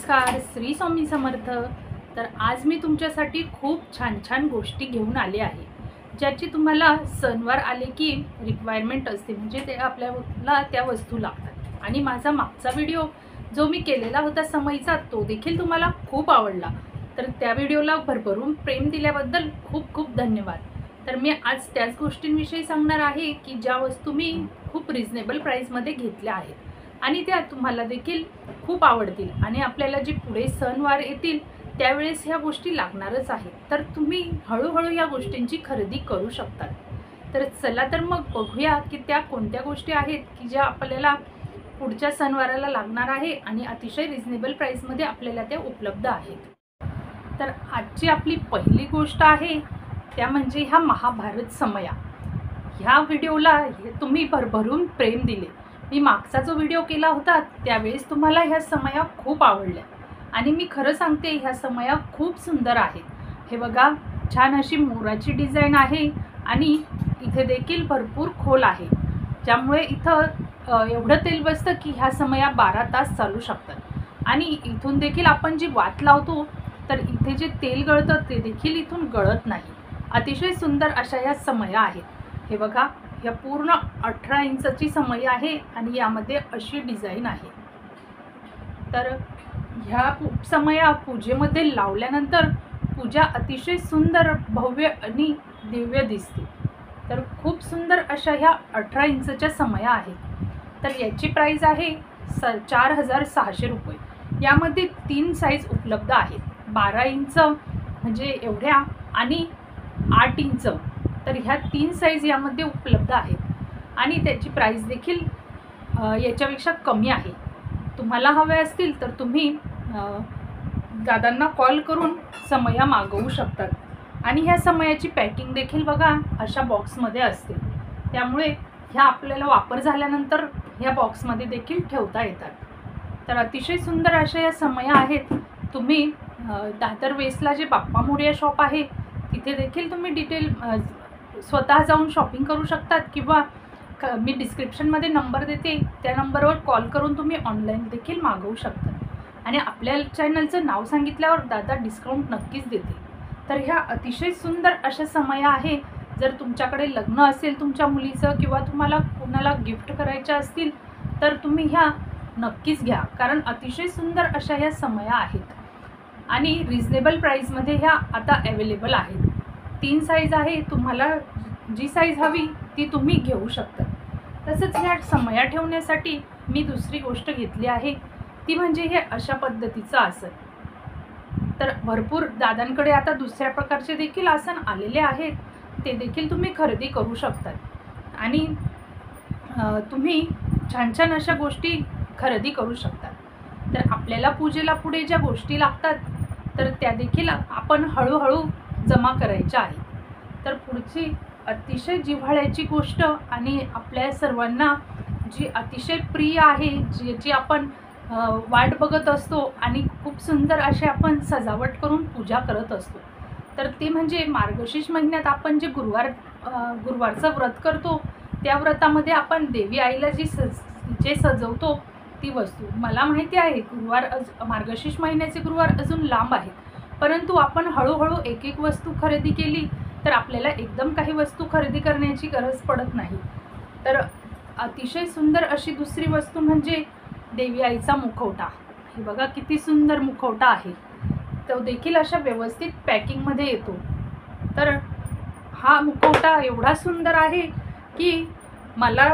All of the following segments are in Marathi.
नमस्कार, श्री स्वामी समर्थ। तर आज मी तुमच्यासाठी खूप छान छान गोष्टी घेऊन आले आहे, ज्याची तुम्हाला सणवार आले की रिक्वायरमेंट असते, म्हणजे ते आपल्याला त्या वस्तू लागतात। आणि माझा मागचा व्हिडिओ जो मी केलेला होता समईचा, तो देखील तुम्हाला खूप आवडला। तर त्या व्हिडिओला भरभरून प्रेम दिल्याबद्दल खूप खूप धन्यवाद। तर मी आज त्याच गोष्टींविषयी सांगणार आहे की ज्या वस्तू मी खूप रिजनेबल प्राईसमध्ये घेतल्या आहेत आणि त्या तुम्हाला देखील खूप आवडतील आणि आपल्याला जे पुढे सणवार येतील त्यावेळेस ह्या गोष्टी लागणारच आहेत। तर तुम्ही हळूहळू या गोष्टींची खरेदी करू शकतात। तर चला तर मग बघूया की त्या कोणत्या गोष्टी आहेत की ज्या आपल्याला पुढच्या सणवाराला लागणार आहे आणि अतिशय रिजनेबल प्राईसमध्ये आपल्याला त्या उपलब्ध आहेत। तर आजची आपली पहिली गोष्ट आहे त्या म्हणजे ह्या महाभारत समया। ह्या व्हिडिओला तुम्ही भरभरून प्रेम दिले। मी मागचा जो व्हिडिओ केला होता त्यावेळेस तुम्हाला ह्या समया खूप आवडल्या आणि मी खरं सांगते ह्या समया खूप सुंदर आहेत। हे बघा, छान अशी मोराची डिझाईन आहे आणि इथे देखील भरपूर खोल आहे, ज्यामुळे इथं एवढं तेल बसतं की ह्या समया 12 तास चालू शकतात। आणि इथून देखील आपण जी वात लावतो तर इथे जे तेल गळतं ते देखील इथून गळत नाही। अतिशय सुंदर अशा ह्या समया आहेत। हे बघा, ह्या पूर्ण 18 इंचाची समई आहे आणि यामध्ये अशी डिझाईन आहे। तर ह्या समया पूजेमध्ये लावल्यानंतर पूजा अतिशय सुंदर, भव्य आणि दिव्य दिसते। तर खूप सुंदर अशा ह्या 18 इंचच्या समया आहेत। तर याची प्राईस आहे 4600 रुपये। यामध्ये 3 साईज उपलब्ध आहेत, 12 इंच म्हणजे एवढ्या आणि 8 इंच। तर ह्या 3 साईज यामध्ये उपलब्ध आहेत आणि त्याची प्राईस देखील याच्यापेक्षा कमी आहे। तुम्हाला हवे असतील तर तुम्ही दादांना कॉल करून समया मागवू शकतात। आणि ह्या समयाची पॅकिंग देखील बघा अशा बॉक्समध्ये असते, त्यामुळे ह्या आपल्याला वापर झाल्यानंतर ह्या बॉक्समध्ये देखील ठेवता येतात। तर अतिशय सुंदर अशा या समया आहेत। तुम्ही दादर वेस्टला जे बाप्पा मोरया शॉप आहे तिथे देखील तुम्ही डिटेल स्वतः जाऊन शॉपिंग करू शकतात किंवा मी डिस्क्रिप्शनमध्ये नंबर देते, त्या नंबरवर कॉल करून तुम्ही ऑनलाईन देखील मागवू शकता। आणि आपल्या चॅनलचं नाव सांगितल्यावर दादा डिस्काउंट नक्कीच देते। तर ह्या अतिशय सुंदर अशा समया आहे। जर तुमच्याकडे लग्न असेल तुमच्या मुलीचं किंवा तुम्हाला कोणाला गिफ्ट करायच्या असतील तर तुम्ही ह्या नक्कीच घ्या, कारण अतिशय सुंदर अशा ह्या समया आहेत आणि रिजनेबल प्राईसमध्ये ह्या आता अवेलेबल आहेत। 3 साईज आहे, तुम्हाला जी साईज हवी ती तुम्ही घेऊ शकता। तसंच ह्या समया ठेवण्यासाठी मी दुसरी गोष्ट घेतली आहे ती म्हणजे हे अशा पद्धतीचं आसन। तर भरपूर दादांकडे आता दुसऱ्या प्रकारचे देखील आसन आलेले आहेत, ते देखील तुम्ही खरेदी करू शकतात आणि तुम्ही छान छान अशा गोष्टी खरेदी करू शकतात। तर आपल्याला पूजेला पुढे ज्या गोष्टी लागतात तर त्या देखील आपण हळूहळू जमा करायच्या आहेत। तर पुढची अतिशय जिव्हाळ्याची गोष्ट आणि आपल्या सर्वांना जी अतिशय प्रिय आहे, ज्याची आपण वाट बघत असतो आणि खूप सुंदर अशी आपण सजावट करून पूजा करत असतो, तर ते म्हणजे मार्गशीर्ष महिन्यात आपण जे गुरुवारचं व्रत करतो त्या व्रतामध्ये आपण देवी आईला जे सजवतो ती वस्तू। मला माहिती आहे मार्गशीर्ष महिन्याचे गुरुवार अजून लांब आहेत, परंतु आपण हळूहळू एक एक वस्तू खरेदी केली तर आपल्याला एकदम काही वस्तू खरेदी करण्याची गरज पडत नाही। तर अतिशय सुंदर अशी दुसरी वस्तू म्हणजे देवी आईचा मुखवटा। हे बघा किती सुंदर मुखवटा आहे, तो देखील अशा व्यवस्थित पॅकिंगमध्ये येतो। तर हा मुखवटा एवढा सुंदर आहे की मला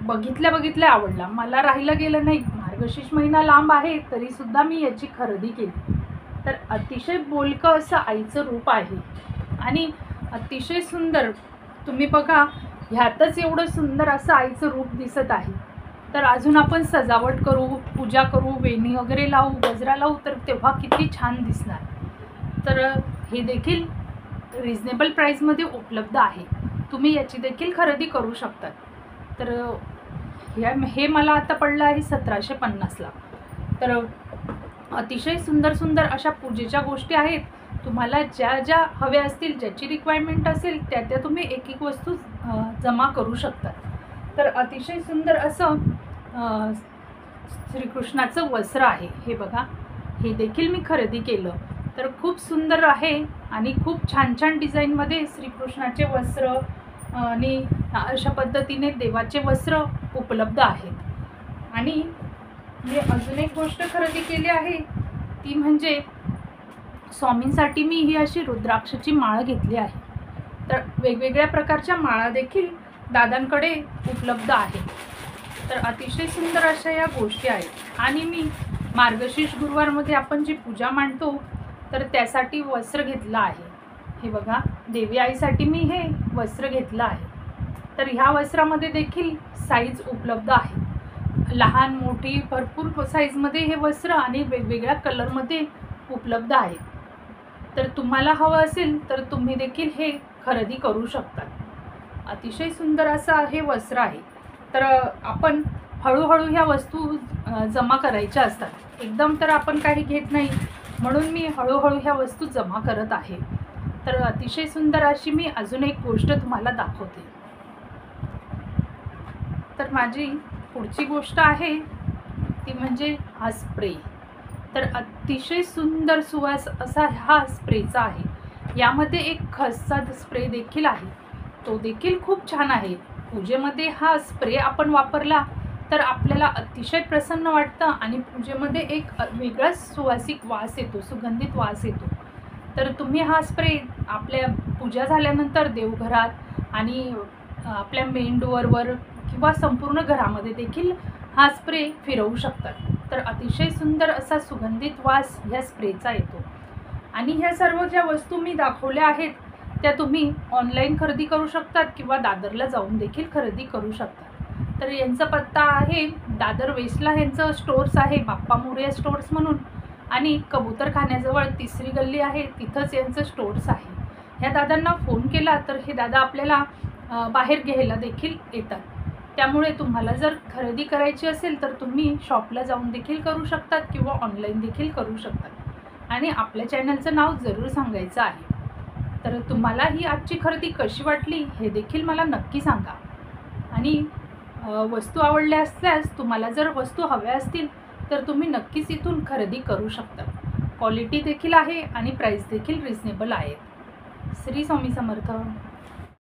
बघितल्या आवडला, मला राहिलं गेलं नाही। मार्गशीर्ष महिना लांब आहे तरीसुद्धा मी याची खरेदी केली। तर अतिशय बोलकं असं आईचं रूप आहे आणि अतिशय सुंदर, तुम्ही बघा ह्यातच एवढं सुंदर असं आईचं रूप दिसत आहे। तर अजून आपण सजावट करू, पूजा करू, वेणी वगैरे लावू, गजरा लावू तर तेव्हा किती छान दिसणार। तर हे देखील रिजनेबल प्राईसमध्ये उपलब्ध आहे, तुम्ही याची देखील खरेदी करू शकतात। तर हे मला आता पडलं आहे 1750ला। तर अतिशय सुंदर सुंदर अशा पूजेच्या गोष्टी आहेत। तुम्हाला ज्या ज्या हव्या असतील, ज्याची रिक्वायरमेंट असेल त्या तुम्ही एक एक वस्तू जमा करू शकता। तर अतिशय सुंदर असं श्रीकृष्णाचं वस्त्र आहे। हे बघा, हे देखील मी खरेदी केलं. तर खूप सुंदर आहे आणि खूप छान छान डिझाईनमध्ये श्रीकृष्णाचे वस्त्र आणि अशा पद्धतीने देवाचे वस्त्र उपलब्ध आहेत. आणि मी अजून एक गोष्ट खरेदी केली आहे ती म्हणजे स्वामींसाठी मी ही अशी रुद्राक्षाची माळ घेतली आहे. तर वेगवेगळ्या प्रकारच्या माळा देखील दादांकडे उपलब्ध आहेत. तर अतिशय सुंदर अशा या गोष्टी आहेत. आणि मी मार्गशीर्ष गुरुवारमध्ये आपण जी पूजा मांडतो तर त्यासाठी वस्त्र घेतलं आहे. हे बघा, देवी आईसाठी मी हे वस्त्र घेतलं आहे. तर ह्या वस्त्रामध्ये देखील साईज उपलब्ध आहे. लहान मोठी भरपूर साईजमध्ये हे वस्त्र आणि वेगवेगळ्या कलरमध्ये उपलब्ध आहे. तर तुम्हाला हवं असेल तर तुम्ही देखील हे खरेदी करू शकता. अतिशय सुंदर असं हे वस्त्र आहे. तर आपण हळूहळू ह्या वस्तू जमा करायच्या असतात. एकदम तर आपण काही घेत नाही, म्हणून मी हळूहळू ह्या वस्तू जमा करत आहे. तर अतिशय सुंदर अशी मी अजून एक गोष्ट तुम्हाला दाखवते. तर माझी पुढची गोष्ट आहे ती म्हणजे हा स्प्रे. तर अतिशय सुंदर सुवास असा हा स्प्रेचा आहे. यामध्ये एक खसचा स्प्रे देखील आहे, तो देखील खूप छान आहे. पूजेमध्ये हा स्प्रे आपण वापरला तर आपल्याला अतिशय प्रसन्न वाटतं आणि पूजेमध्ये एक वेगळाच सुवासिक वास येतो, सुगंधित वास येतो. तर तुम्ही हा स्प्रे आपल्या पूजा झाल्यानंतर देवघरात आणि आपल्या मेन डोअरवर किंवा संपूर्ण घरामध्ये देखील हा स्प्रे फिरवू शकतात. तर अतिशय सुंदर असा सुगंधित वास ह्या स्प्रेचा येतो. आणि ह्या सर्व ज्या वस्तू मी दाखवल्या आहेत त्या तुम्ही ऑनलाईन खरेदी करू शकतात किंवा दादरला जाऊन देखील खरेदी करू शकतात. तर यांचा पत्ता आहे दादर वेस्टला यांचं स्टोर्स आहे, बाप्पा मोरया स्टोर्स म्हणून. आणि कबूतरखान्याजवळ 3री गल्ली आहे, तिथंच यांचं स्टोर्स आहे. ह्या दादांना फोन केला तर हे दादा आपल्याला बाहेर घ्यायला देखील येतात. त्यामुळे तुम्हाला जर खरेदी करायची असेल तर तुम्ही शॉपला जाऊन देखील करू शकतात किंवा ऑनलाईन देखील करू शकतात. आणि आपल्या चॅनलचं नाव जरूर सांगायचं आहे. तर तुम्हाला ही आजची खरेदी कशी वाटली हे देखील मला नक्की सांगा. आणि वस्तू आवडल्या असल्यास तुम्हाला जर वस्तू हव्या असतील तर तुम्ही नक्कीच इथून खरेदी करू शकता. क्वालिटी देखील आहे आणि प्राईस देखील रिजनेबल आहे. श्री स्वामी समर्थ.